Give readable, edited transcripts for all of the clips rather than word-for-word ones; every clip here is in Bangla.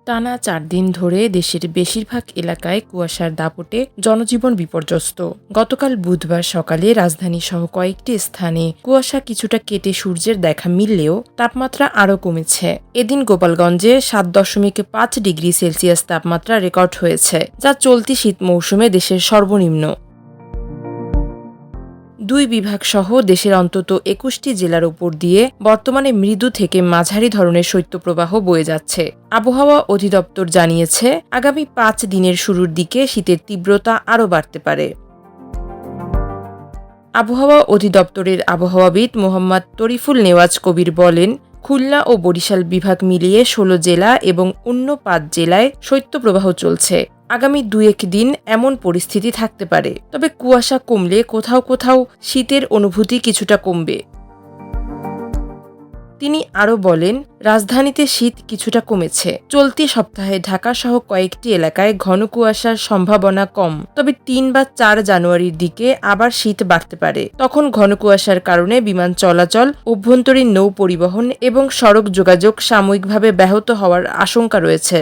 টানা ৪ দিন ধরে দেশের বেশিরভাগ এলাকায় কুয়াশার দাপটে জনজীবন বিপর্যস্ত। গতকাল বুধবার সকালে রাজধানীসহ কয়েকটি স্থানে কুয়াশা কিছুটা কেটে সূর্যের দেখা মিললেও তাপমাত্রা আরও কমেছে। এদিন গোপালগঞ্জে ৭.৫ ডিগ্রি সেলসিয়াস তাপমাত্রা রেকর্ড হয়েছে, যা চলতি শীত মৌসুমে দেশের সর্বনিম্ন। ২ বিভাগ সহ দেশের অন্তত ২১টি জেলার উপর দিয়ে বর্তমানে মৃদু থেকে মাঝারি ধরনের শৈত্যপ্রবাহ বয়ে যাচ্ছে। আবহাওয়া অধিদপ্তর জানিয়েছে, আগামী ৫ দিনের শুরুর দিকে শীতের তীব্রতা আরও বাড়তে পারে। আবহাওয়া অধিদপ্তরের আবহাওয়াবিদ মোহাম্মদ তরিফুল নেওয়াজ কবির বলেন, খুলনা ও বরিশাল বিভাগ মিলিয়ে ১৬ জেলা এবং অন্য ৫ জেলায় শৈত্যপ্রবাহ চলছে। আগামী ২-১ দিন এমন পরিস্থিতি থাকতে পারে, তবে কুয়াশা কমলে কোথাও কোথাও শীতের অনুভূতি কিছুটা কমবে। তিনি আরও বলেন, রাজধানীতে শীত কিছুটা কমেছে। চলতি সপ্তাহে ঢাকাসহ কয়েকটি এলাকায় ঘন কুয়াশার সম্ভাবনা কম, তবে ৩ বা ৪ জানুয়ারির দিকে আবার শীত বাড়তে পারে। তখন ঘন কুয়াশার কারণে বিমান চলাচল, অভ্যন্তরীণ নৌ পরিবহন এবং সড়ক যোগাযোগ সাময়িকভাবে ব্যাহত হওয়ার আশঙ্কা রয়েছে।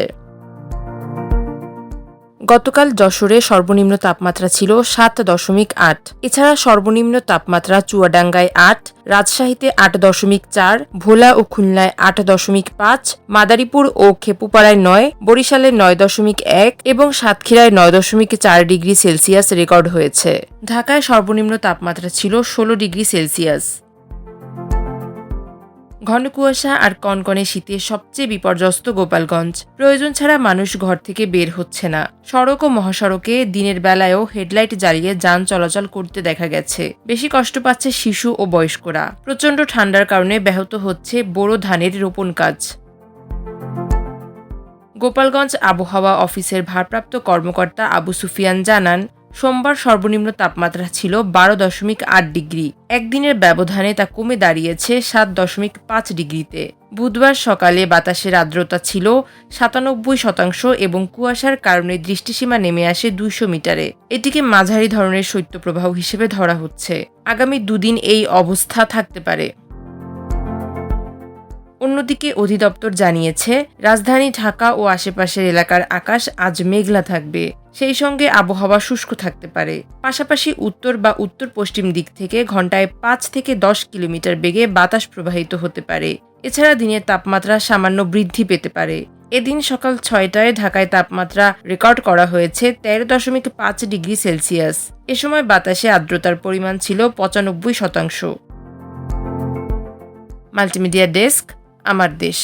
গতকাল যশোরে সর্বনিম্ন তাপমাত্রা ছিল ৭.৮। এছাড়া সর্বনিম্ন তাপমাত্রা চুয়াডাঙ্গায় ৮, রাজশাহীতে ৮.৪, ভোলা ও খুলনায় ৮.৫, মাদারীপুর ও খেপুপাড়ায় ৯, বরিশালে ৯.১ এবং সাতক্ষীরায় ৯.৪ ডিগ্রি সেলসিয়াস রেকর্ড হয়েছে। ঢাকায় সর্বনিম্ন তাপমাত্রা ছিল ১৬ ডিগ্রি সেলসিয়াস। ঘন কুয়াশা আর কনকনে শীতে সবচেয়ে বিপর্যস্ত গোপালগঞ্জ। প্রয়োজন ছাড়া মানুষ ঘর থেকে বের হচ্ছে না। সড়ক ও মহাসড়কে দিনের বেলায়ও হেডলাইট জ্বালিয়ে যান চলাচল করতে দেখা গেছে। বেশি কষ্ট পাচ্ছে শিশু ও বয়স্করা। প্রচণ্ড ঠান্ডার কারণে ব্যাহত হচ্ছে বোরো ধানের রোপণ কাজ। গোপালগঞ্জ আবহাওয়া অফিসের ভারপ্রাপ্ত কর্মকর্তা আবু সুফিয়ান জানান, সোমবার সর্বনিম্ন তাপমাত্রা ছিল ১২.৮ ডিগ্রি। একদিনের ব্যবধানে তা কমে দাঁড়িয়েছে ৭.৫ ডিগ্রিতে। বুধবার সকালে বাতাসের আর্দ্রতা ছিল ৯৭% এবং কুয়াশার কারণে দৃষ্টিসীমা নেমে আসে ২০০ মিটারে। এটিকে মাঝারি ধরনের শৈত্যপ্রবাহ হিসেবে ধরা হচ্ছে। আগামী ২ দিন এই অবস্থা থাকতে পারে। অন্যদিকে অধিদপ্তর জানিয়েছে, রাজধানী ঢাকা ও আশেপাশের এলাকার আকাশ আজ মেঘলা থাকবে। সেই সঙ্গে আবহাওয়া শুষ্ক থাকতে পারে। পাশাপাশি উত্তর বা উত্তর পশ্চিম দিক থেকে ঘন্টায় ৫ থেকে ১০ কিলোমিটার বেগে বাতাস প্রবাহিত হতে পারে। এছাড়া দিনের তাপমাত্রা সামান্য বৃদ্ধি পেতে পারে। এদিন সকাল ৬টায় ঢাকায় তাপমাত্রা রেকর্ড করা হয়েছে ১৩.৫ ডিগ্রি সেলসিয়াস। এ সময় বাতাসে আর্দ্রতার পরিমাণ ছিল ৯৫%। মাল্টিমিডিয়া ডেস্ক, আমার দেশ।